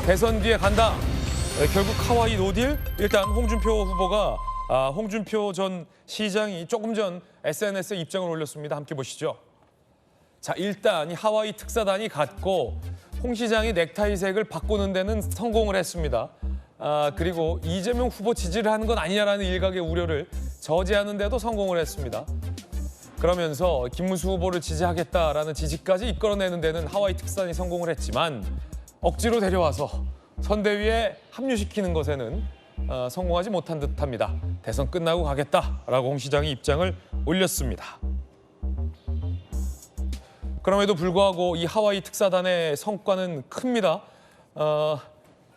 대선 뒤에 간다. 결국 하와이 노딜? 일단 홍준표 후보가 홍준표 전 시장이 조금 전 SNS에 입장을 올렸습니다. 함께 보시죠. 자, 일단 이 하와이 특사단이 갔고 홍 시장이 넥타이색을 바꾸는 데는 성공을 했습니다. 그리고 이재명 후보 지지를 하는 건 아니냐라는 일각의 우려를 저지하는 데도 성공을 했습니다. 그러면서 김문수 후보를 지지하겠다라는 지지까지 이끌어내는 데는 하와이 특사단이 성공을 했지만 억지로 데려와서 선대위에 합류시키는 것에는 성공하지 못한 듯합니다. 대선 끝나고 가겠다라고 홍 시장이 입장을 올렸습니다. 그럼에도 불구하고 이 하와이 특사단의 성과는 큽니다.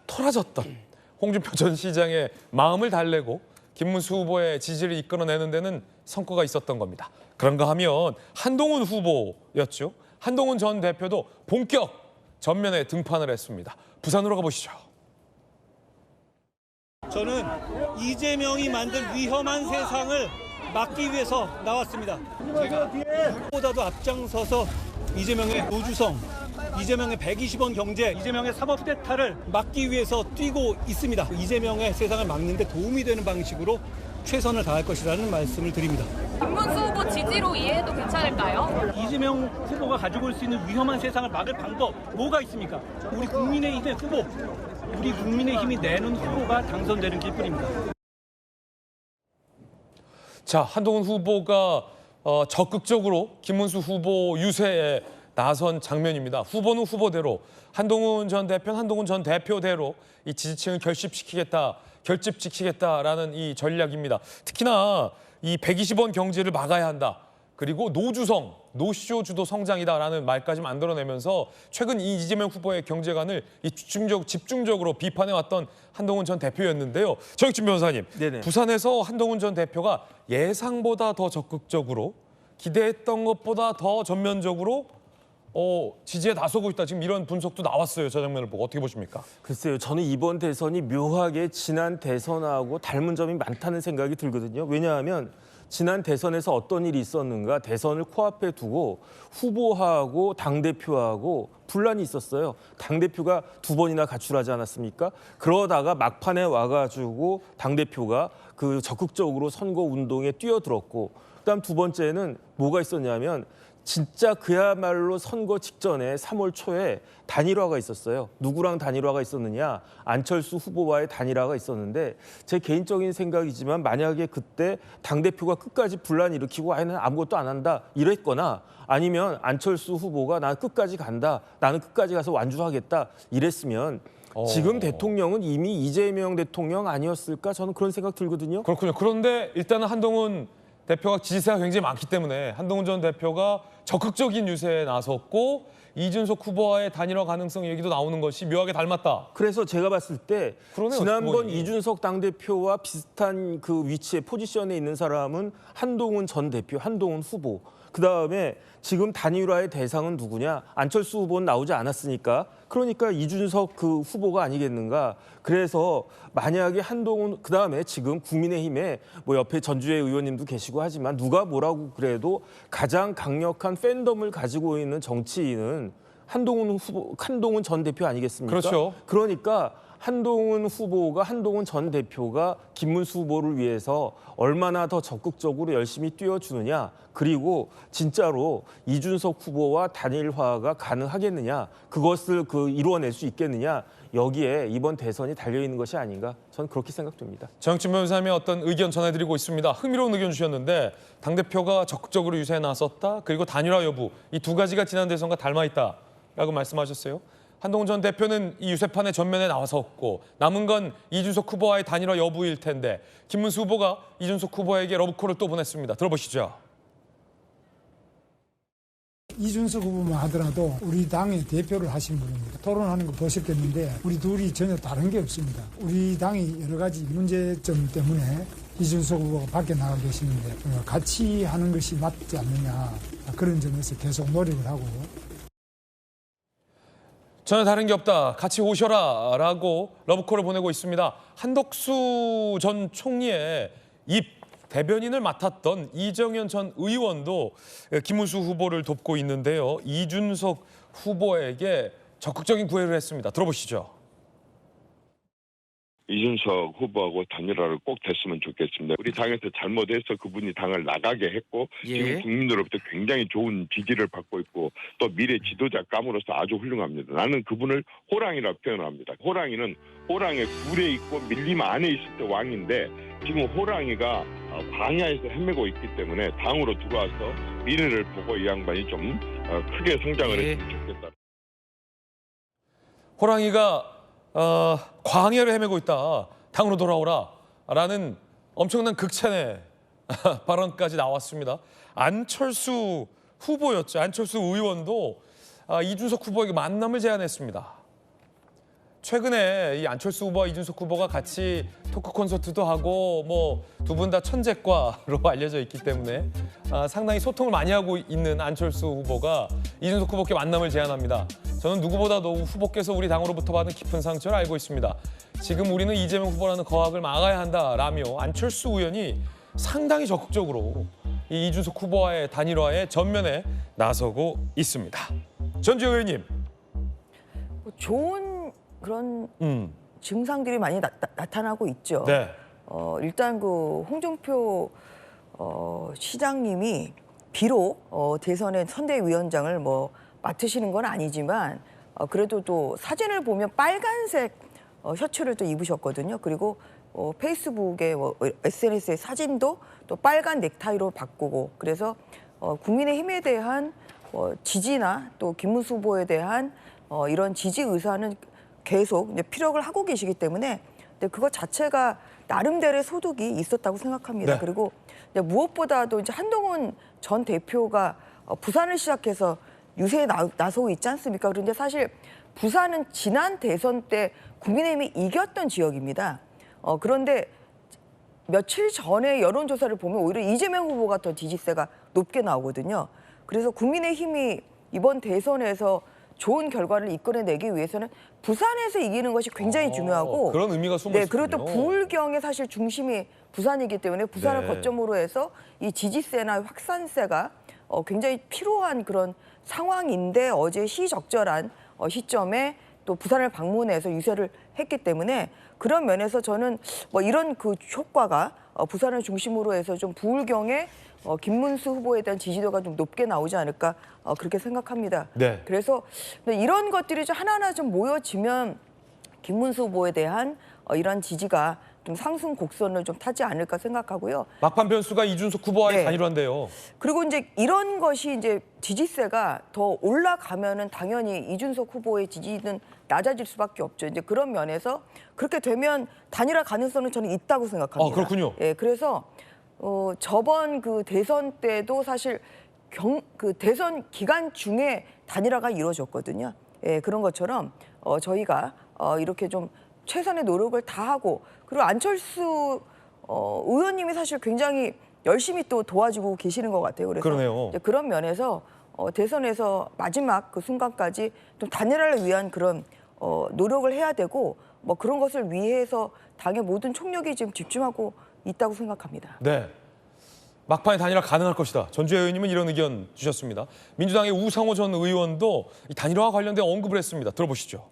토라졌던 홍준표 전 시장의 마음을 달래고 김문수 후보의 지지를 이끌어내는 데는 성과가 있었던 겁니다. 그런가 하면 한동훈 후보였죠. 한동훈 전 대표도 본격 전면에 등판을 했습니다. 부산으로 가보시죠. 저는 이재명이 만든 위험한 세상을 막기 위해서 나왔습니다. 제가 누구보다도 앞장서서 이재명의 노주성, 이재명의 120원 경제, 이재명의 사법 대타를 막기 위해서 뛰고 있습니다. 이재명의 세상을 막는 데 도움이 되는 방식으로 최선을 다할 것이라는 말씀을 드립니다. 김문수 후보 지지로 이해해도 괜찮을까요? 이재명 후보가 가지고 올 수 있는 위험한 세상을 막을 방법 뭐가 있습니까? 우리 국민의힘의 후보, 우리 국민의힘이 내는 후보가 당선되는 길뿐입니다. 자, 한동훈 후보가 적극적으로 김문수 후보 유세에 나선 장면입니다. 후보는 후보대로, 한동훈 전 대표는 한동훈 전 대표대로 이 지지층을 결집시키겠다라는 이 전략입니다. 특히나 이 120원 경제를 막아야 한다. 그리고 노주성, 노쇼 주도 성장이다라는 말까지 만들어내면서 최근 이 이재명 후보의 경제관을 집중적으로 비판해왔던 한동훈 전 대표였는데요. 정익진 변호사님, 네네. 부산에서 한동훈 전 대표가 예상보다 더 적극적으로 기대했던 것보다 더 전면적으로 지지에 나서고 있다. 지금 이런 분석도 나왔어요. 저 장면을 보고 어떻게 보십니까? 글쎄요. 저는 이번 대선이 묘하게 지난 대선하고 닮은 점이 많다는 생각이 들거든요. 왜냐하면 지난 대선에서 어떤 일이 있었는가 대선을 코앞에 두고 후보하고 당대표하고 분란이 있었어요. 당대표가 2번이나 가출하지 않았습니까? 그러다가 막판에 와가지고 당대표가 그 적극적으로 선거 운동에 뛰어들었고 그다음 두 번째는 뭐가 있었냐면 진짜 그야말로 선거 직전에 3월 초에 단일화가 있었어요. 누구랑 단일화가 있었느냐? 안철수 후보와의 단일화가 있었는데 제 개인적인 생각이지만 만약에 그때 당대표가 끝까지 분란 일으키고 아예 나는 아무것도 안 한다 이랬거나 아니면 안철수 후보가 난 끝까지 간다. 나는 끝까지 가서 완주하겠다 이랬으면 지금 대통령은 이미 이재명 대통령 아니었을까? 저는 그런 생각 들거든요. 그렇군요. 그런데 일단은 한동훈 대표가 지지세가 굉장히 많기 때문에 한동훈 전 대표가 적극적인 유세에 나섰고 이준석 후보와의 단일화 가능성 얘기도 나오는 것이 묘하게 닮았다. 그래서 제가 봤을 때 그러네요, 지난번 후보님이. 이준석 당대표와 비슷한 그 위치에 포지션에 있는 사람은 한동훈 전 대표, 한동훈 후보. 그다음에 지금 단일화의 대상은 누구냐? 안철수 후보는 나오지 않았으니까. 그러니까 이준석 그 후보가 아니겠는가. 그래서 만약에 한동훈 그다음에 지금 국민의힘에 뭐 옆에 전주의 의원님도 계시고 하지만 누가 뭐라고 그래도 가장 강력한 팬덤을 가지고 있는 정치인은 한동훈 전 대표 아니겠습니까? 그렇죠. 그러니까 한동훈 전 대표가 김문수 후보를 위해서 얼마나 더 적극적으로 열심히 뛰어주느냐 그리고 진짜로 이준석 후보와 단일화가 가능하겠느냐 그것을 이루어낼 수 있겠느냐 여기에 이번 대선이 달려있는 것이 아닌가 저는 그렇게 생각됩니다. 정익진 변호사님의 어떤 의견 전해드리고 있습니다. 흥미로운 의견 주셨는데 당대표가 적극적으로 유세에 나섰다 그리고 단일화 여부 이 두 가지가 지난 대선과 닮아있다라고 말씀하셨어요. 한동훈 전 대표는 이 유세판의 전면에 나왔었고 남은 건 이준석 후보와의 단일화 여부일 텐데 김문수 후보가 이준석 후보에게 러브콜을 또 보냈습니다. 들어보시죠. 이준석 후보만 하더라도 우리 당의 대표를 하신 분입니다. 토론하는 거 보셨겠는데 우리 둘이 전혀 다른 게 없습니다. 우리 당이 여러 가지 문제점 때문에 이준석 후보가 밖에 나가 계시는데 같이 하는 것이 맞지 않느냐 그런 점에서 계속 노력을 하고 전혀 다른 게 없다. 같이 오셔라라고 러브콜을 보내고 있습니다. 한덕수 전 총리의 입 대변인을 맡았던 이정현 전 의원도 김문수 후보를 돕고 있는데요. 이준석 후보에게 적극적인 구애를 했습니다. 들어보시죠. 이준석 후보하고 단일화를 꼭 됐으면 좋겠습니다. 우리 당에서 잘못해서 그분이 당을 나가게 했고 지금 국민들로부터 굉장히 좋은 지지를 받고 있고 또 미래 지도자감으로서 아주 훌륭합니다. 나는 그분을 호랑이라 표현합니다. 호랑이는 호랑이의 굴에 있고 밀림 안에 있을 때 왕인데 지금 호랑이가 광야에서 헤매고 있기 때문에 당으로 들어와서 미래를 보고 이 양반이 좀 크게 성장을 했으면 좋겠다. 호랑이가 광야를 헤매고 있다. 당으로 돌아오라라는 엄청난 극찬의 발언까지 나왔습니다. 안철수 후보였죠. 안철수 의원도 이준석 후보에게 만남을 제안했습니다. 최근에 이 안철수 후보와 이준석 후보가 같이 토크 콘서트도 하고 뭐 두 분 다 천재과로 알려져 있기 때문에 상당히 소통을 많이 하고 있는 안철수 후보가 이준석 후보께 만남을 제안합니다. 저는 누구보다도 후보께서 우리 당으로부터 받은 깊은 상처를 알고 있습니다. 지금 우리는 이재명 후보라는 거악을 막아야 한다라며 안철수 의원이 상당히 적극적으로 이 이준석 후보와의 단일화에 전면에 나서고 있습니다. 전주현 의원님. 좋은 그런 증상들이 많이 나타나고 있죠. 네. 일단 그 홍준표 시장님이 비록 대선의 선대위원장을 뭐 맡으시는 건 아니지만 그래도 또 사진을 보면 빨간색 셔츠를 또 입으셨거든요. 그리고 페이스북에 SNS의 사진도 또 빨간 넥타이로 바꾸고 그래서 국민의힘에 대한 지지나 또 김문수 후보에 대한 이런 지지 의사는 계속 이제 피력을 하고 계시기 때문에 그것 자체가 나름대로의 소득이 있었다고 생각합니다. 네. 그리고 이제 무엇보다도 이제 한동훈 전 대표가 부산을 시작해서 유세에 나서고 있지 않습니까? 그런데 사실 부산은 지난 대선 때 국민의힘이 이겼던 지역입니다. 그런데 며칠 전에 여론조사를 보면 오히려 이재명 후보가 더 지지세가 높게 나오거든요. 그래서 국민의힘이 이번 대선에서 좋은 결과를 이끌어내기 위해서는 부산에서 이기는 것이 굉장히 중요하고 그런 의미가 숨어 네, 있군요. 그리고 또 부울경의 사실 중심이 부산이기 때문에 부산을 네. 거점으로 해서 이 지지세나 확산세가 굉장히 필요한 그런 상황인데 어제 시적절한 시점에 또 부산을 방문해서 유세를 했기 때문에 그런 면에서 저는 뭐 이런 그 효과가 부산을 중심으로 해서 좀 부울경의 김문수 후보에 대한 지지도가 좀 높게 나오지 않을까 그렇게 생각합니다. 네. 그래서 이런 것들이 좀 하나하나 좀 모여지면 김문수 후보에 대한 이런 지지가 좀 상승 곡선을 좀 타지 않을까 생각하고요. 막판 변수가 이준석 후보와의 네. 단일화인데요. 그리고 이제 이런 것이 이제 지지세가 더 올라가면은 당연히 이준석 후보의 지지는 낮아질 수밖에 없죠. 이제 그런 면에서 그렇게 되면 단일화 가능성은 저는 있다고 생각합니다. 그렇군요. 예, 그래서 저번 그 대선 때도 사실 그 대선 기간 중에 단일화가 이루어졌거든요. 예, 그런 것처럼 저희가 이렇게 좀 최선의 노력을 다하고 그리고 안철수 의원님이 사실 굉장히 열심히 또 도와주고 계시는 것 같아요. 그래서 그러네요. 이제 그런 면에서 대선에서 마지막 그 순간까지 좀 단일화를 위한 그런 노력을 해야 되고 뭐 그런 것을 위해서 당의 모든 총력이 지금 집중하고 있다고 생각합니다. 네. 막판에 단일화 가능할 것이다. 전주현 의원님은 이런 의견 주셨습니다. 민주당의 우상호 전 의원도 이 단일화와 관련된 언급을 했습니다. 들어보시죠.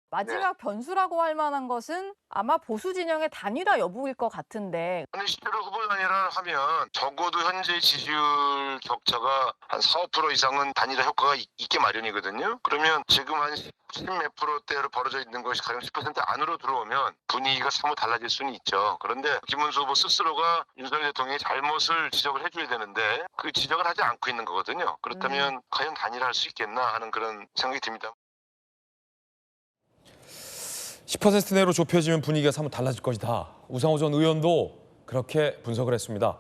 마지막 변수라고 할 만한 것은 아마 보수 진영의 단일화 여부일 것 같은데 근데 실제로 후보 단일화를 하면 적어도 현재 지지율 격차가 한 4~5% 이상은 단일화 효과가 있게 마련이거든요. 그러면 지금 한 10몇 %대로 벌어져 있는 것이 가령 10% 안으로 들어오면 분위기가 사뭇 달라질 수는 있죠. 그런데 김문수 후보 스스로가 윤석열 대통령의 잘못을 지적을 해줘야 되는데 그 지적을 하지 않고 있는 거거든요. 그렇다면 과연 단일화할 수 있겠나 하는 그런 생각이 듭니다. 10% 내로 좁혀지면 분위기가 사뭇 달라질 것이다. 우상호 전 의원도 그렇게 분석을 했습니다.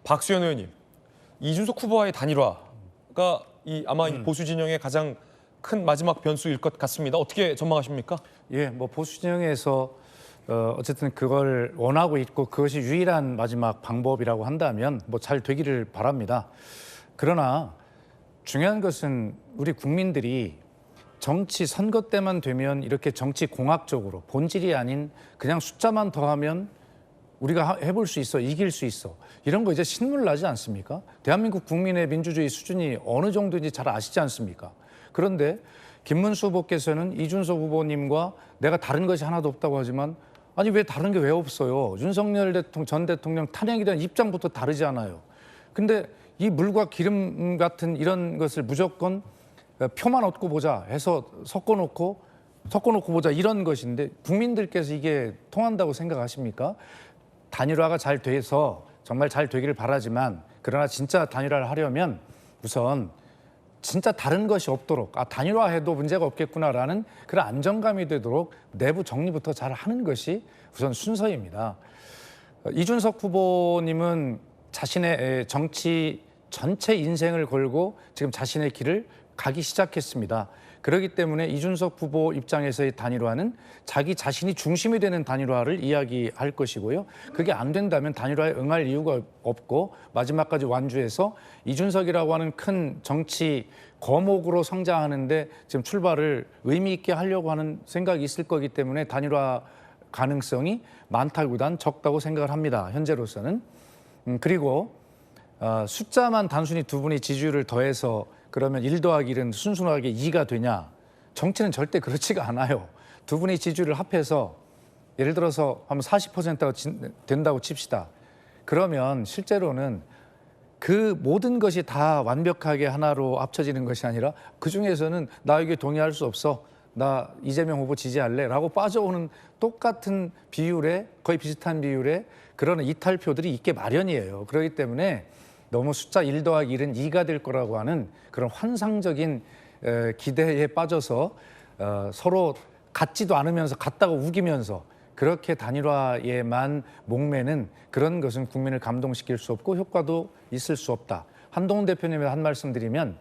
박수현 의원님, 이준석 후보와의 단일화가 아마 이 보수 진영의 가장 큰 마지막 변수일 것 같습니다. 어떻게 전망하십니까? 예, 뭐 보수 진영에서 어쨌든 그걸 원하고 있고 그것이 유일한 마지막 방법이라고 한다면 뭐 잘 되기를 바랍니다. 그러나 중요한 것은 우리 국민들이 정치 선거 때만 되면 이렇게 정치 공학적으로 본질이 아닌 그냥 숫자만 더하면 우리가 해볼 수 있어, 이길 수 있어. 이런 거 이제 신물 나지 않습니까? 대한민국 국민의 민주주의 수준이 어느 정도인지 잘 아시지 않습니까? 그런데 김문수 후보께서는 이준석 후보님과 내가 다른 것이 하나도 없다고 하지만 아니 왜 다른 게 왜 없어요? 윤석열 전 대통령 탄핵에 대한 입장부터 다르지 않아요. 근데 이 물과 기름 같은 이런 것을 무조건 표만 얻고 보자 해서 섞어놓고 보자 이런 것인데 국민들께서 이게 통한다고 생각하십니까? 단일화가 잘 돼서 정말 잘 되기를 바라지만 그러나 진짜 단일화를 하려면 우선 진짜 다른 것이 없도록 단일화해도 문제가 없겠구나라는 그런 안정감이 되도록 내부 정리부터 잘 하는 것이 우선 순서입니다. 이준석 후보님은 자신의 정치 전체 인생을 걸고 지금 자신의 길을 가기 시작했습니다. 그렇기 때문에 이준석 후보 입장에서의 단일화는 자기 자신이 중심이 되는 단일화를 이야기할 것이고요. 그게 안 된다면 단일화에 응할 이유가 없고 마지막까지 완주해서 이준석이라고 하는 큰 정치 거목으로 성장하는데 지금 출발을 의미 있게 하려고 하는 생각이 있을 거기 때문에 단일화 가능성이 많다기보단 적다고 생각을 합니다. 현재로서는. 그리고 숫자만 단순히 두 분이 지지율을 더해서 그러면 1 더하기 1은 순순하게 2가 되냐? 정치는 절대 그렇지가 않아요. 두 분이 지지율을 합해서 예를 들어서 한번 40%가 된다고 칩시다. 그러면 실제로는 그 모든 것이 다 완벽하게 하나로 합쳐지는 것이 아니라 그중에서는 나 여기 동의할 수 없어. 나 이재명 후보 지지할래 라고 빠져오는 똑같은 비율에 거의 비슷한 비율의 그런 이탈표들이 있게 마련이에요. 그렇기 때문에 너무 숫자 1 더하기 1은 2가 될 거라고 하는 그런 환상적인 기대에 빠져서 서로 같지도 않으면서 같다고 우기면서 그렇게 단일화에만 목매는 그런 것은 국민을 감동시킬 수 없고 효과도 있을 수 없다. 한동훈 대표님의 한 말씀 드리면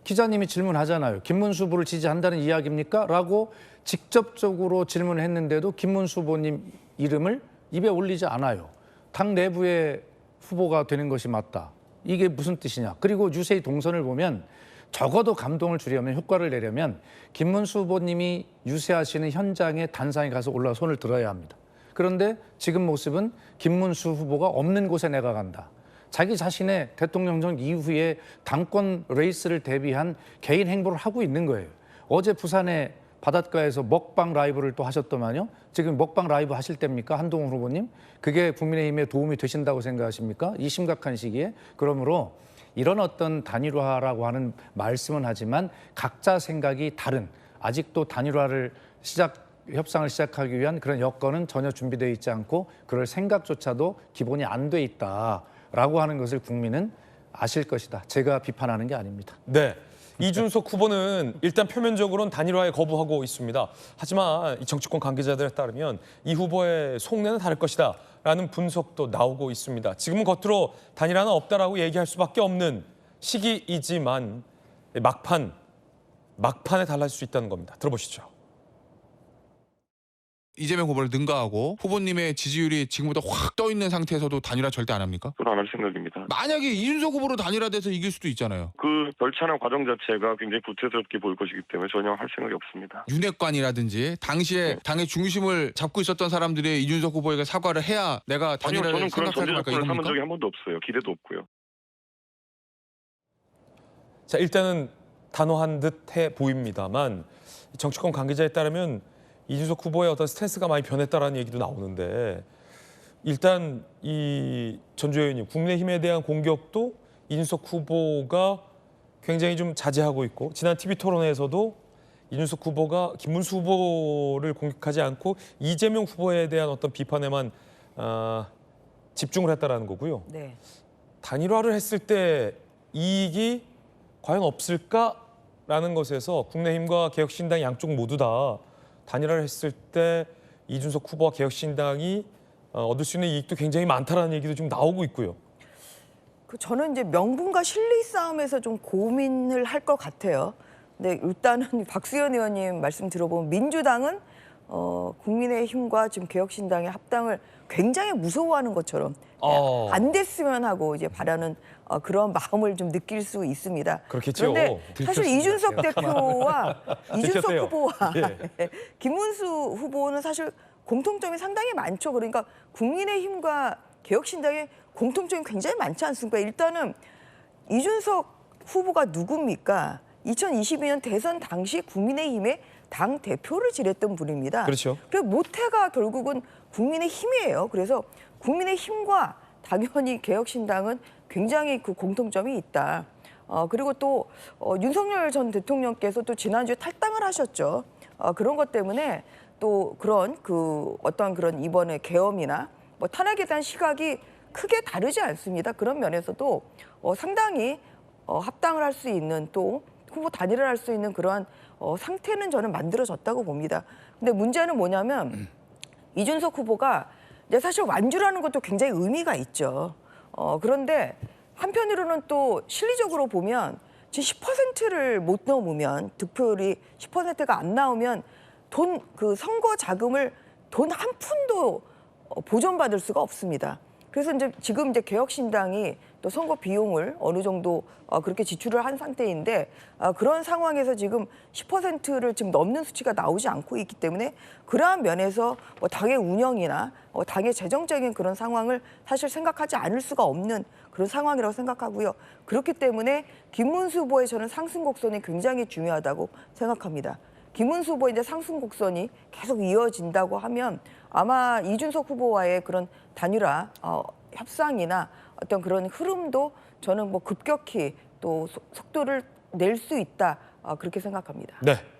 기자님이 질문하잖아요. 김문수 후보를 지지한다는 이야기입니까? 라고 직접적으로 질문을 했는데도 김문수 후보님 이름을 입에 올리지 않아요. 당 내부의 후보가 되는 것이 맞다. 이게 무슨 뜻이냐. 그리고 유세의 동선을 보면 적어도 감동을 주려면 효과를 내려면 김문수 후보님이 유세하시는 현장에 단상에 가서 올라 손을 들어야 합니다. 그런데 지금 모습은 김문수 후보가 없는 곳에 내가 간다. 자기 자신의 대통령전 이후에 당권 레이스를 대비한 개인 행보를 하고 있는 거예요. 어제 부산의 바닷가에서 먹방 라이브를 또 하셨더만요. 지금 먹방 라이브 하실 때입니까? 한동훈 후보님? 그게 국민의힘에 도움이 되신다고 생각하십니까? 이 심각한 시기에. 그러므로 이런 어떤 단일화라고 하는 말씀은 하지만 각자 생각이 다른 아직도 단일화를 협상을 시작하기 위한 그런 여건은 전혀 준비되어 있지 않고 그럴 생각조차도 기본이 안 돼 있다라고 하는 것을 국민은 아실 것이다. 제가 비판하는 게 아닙니다. 네. 이준석 후보는 일단 표면적으로는 단일화에 거부하고 있습니다. 하지만 이 정치권 관계자들에 따르면 이 후보의 속내는 다를 것이다 라는 분석도 나오고 있습니다. 지금은 겉으로 단일화는 없다라고 얘기할 수밖에 없는 시기이지만 막판에 달라질 수 있다는 겁니다. 들어보시죠. 이재명 후보를 능가하고 후보님의 지지율이 지금보다 확 떠 있는 상태에서도 단일화 절대 안 합니까? 그건 안 할 생각입니다. 만약에 이준석 후보로 단일화돼서 이길 수도 있잖아요. 그 절차나 과정 자체가 굉장히 구태스럽게 보일 것이기 때문에 전혀 할 생각이 없습니다. 윤핵관이라든지 당시에 당의 중심을 잡고 있었던 사람들이 이준석 후보에게 사과를 해야 내가 단일화를 저는 그런 생각하고 말까 전제 조건을 삼은 이겁니까? 적이 한 번도 없어요. 기대도 없고요. 자, 일단은 단호한 듯해 보입니다만 정치권 관계자에 따르면 이준석 후보의 어떤 스탠스가 많이 변했다라는 얘기도 나오는데 일단 이 전주 의원님 국민의힘에 대한 공격도 이준석 후보가 굉장히 좀 자제하고 있고 지난 TV 토론회에서도 이준석 후보가 김문수 후보를 공격하지 않고 이재명 후보에 대한 어떤 비판에만 집중을 했다라는 거고요. 네. 단일화를 했을 때 이익이 과연 없을까라는 것에서 국민의힘과 개혁신당 양쪽 모두 다 단일화를 했을 때 이준석 후보와 개혁신당이 얻을 수 있는 이익도 굉장히 많다라는 얘기도 지금 나오고 있고요. 저는 이제 명분과 실리 싸움에서 좀 고민을 할 것 같아요. 근데 일단은 박수현 의원님 말씀 들어보면 민주당은 국민의힘과 지금 개혁신당의 합당을 굉장히 무서워하는 것처럼 안 됐으면 하고 이제 바라는 그런 마음을 좀 느낄 수 있습니다. 그렇겠죠. 그런데 사실 들켰습니다. 이준석 대표와 이준석 들켰대요. 후보와 예. 김문수 후보는 사실 공통점이 상당히 많죠. 그러니까 국민의힘과 개혁신당의 공통점이 굉장히 많지 않습니까? 일단은 이준석 후보가 누굽니까? 2022년 대선 당시 국민의힘의 당 대표를 지냈던 분입니다. 그렇죠. 그리고 모태가 결국은 국민의힘이에요. 그래서 국민의힘과 당연히 개혁신당은 굉장히 그 공통점이 있다. 그리고 또 윤석열 전 대통령께서 또 지난주에 탈당을 하셨죠. 그런 것 때문에 또 그런 그 어떤 그런 이번에 계엄이나 뭐 탄핵에 대한 시각이 크게 다르지 않습니다. 그런 면에서도 상당히 합당을 할 수 있는 또 후보 단일화를 할 수 있는 그러한 상태는 저는 만들어졌다고 봅니다. 근데 문제는 뭐냐면 이준석 후보가 이제 사실 완주라는 것도 굉장히 의미가 있죠. 그런데 한편으로는 또 실리적으로 보면 지금 10%를 못 넘으면 득표율이 10%가 안 나오면 그 선거 자금을 돈 한 푼도 보전받을 수가 없습니다. 그래서 이제 지금 이제 개혁신당이 또 선거 비용을 어느 정도 그렇게 지출을 한 상태인데 그런 상황에서 지금 10%를 지금 넘는 수치가 나오지 않고 있기 때문에 그러한 면에서 뭐 당의 운영이나 당의 재정적인 그런 상황을 사실 생각하지 않을 수가 없는 그런 상황이라고 생각하고요. 그렇기 때문에 김문수 후보의 저는 상승 곡선이 굉장히 중요하다고 생각합니다. 김문수 후보의 이제 상승 곡선이 계속 이어진다고 하면 아마 이준석 후보와의 그런 단일화 협상이나 어떤 그런 흐름도 저는 뭐 급격히 또 속도를 낼 수 있다 그렇게 생각합니다. 네.